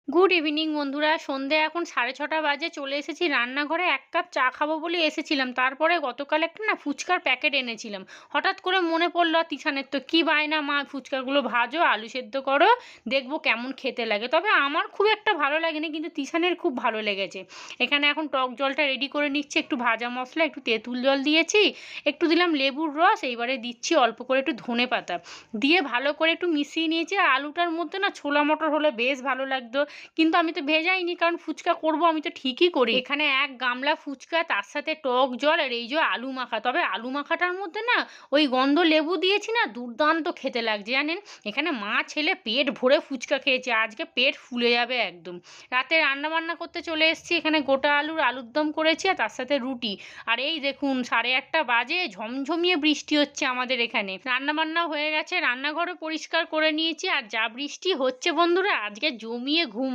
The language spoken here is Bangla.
গুড ইভিনিং বন্ধুরা। সন্ধে এখন 6:30 বাজে। চলে এসেছি রান্নাঘরে। 1 কাপ চা খাবো বলে এসেছিলাম। তারপরে গতকাল একটা না ফুচকার প্যাকেট এনেছিলাম। হঠাৎ করে মনে পড়ল আর তিশানের তো কী বায়না, মা ফুচকাগুলো ভাজো, আলু সেদ্ধ করো, দেখবো কেমন খেতে লাগে। তবে আমার খুব একটা ভালো লাগেনি, কিন্তু তিশানের খুব ভালো লেগেছে। এখানে এখন টক জলটা রেডি করে নিচ্ছি। একটু ভাজা মশলা, একটু তেঁতুল জল দিয়েছি, একটু দিলাম লেবুর রস, এইবারে দিচ্ছি অল্প করে একটু ধনেপাতা দিয়ে ভালো করে একটু মিশিয়ে নিয়েছি। আর আলুটার মধ্যে না ছোলা মটর হলে বেশ ভালো লাগতো, কিন্তু আমি তো ভেজাইনি, কারণ ফুচকা করব আমি তো ঠিকই করি। এখানে 1 গামলা ফুচকা, তার সাথে টক জল, আর এই যে আলু মাখা। তবে আলু মাখাটার মধ্যে না ওই গন্ধ লেবু দিয়েছি না, দুর্দান্ত খেতে লাগছে জানেন। এখানে মা ছেলে পেট ভরে ফুচকা খেয়েছে, আজকে পেট ফুলে যাবে একদম। রাতে রান্না বান্না করতে চলে এসেছি। এখানে গোটা আলুর দম করেছি, আর তার সাথে রুটি। আর এই দেখুন 8:30 বাজে, ঝমঝমিয়ে বৃষ্টি হচ্ছে আমাদের এখানে। রান্না বান্না হয়ে গেছে, রান্নাঘরও পরিষ্কার করে নিয়েছি। আর যা বৃষ্টি হচ্ছে বন্ধুরা, আজকে জমিয়ে ঘুম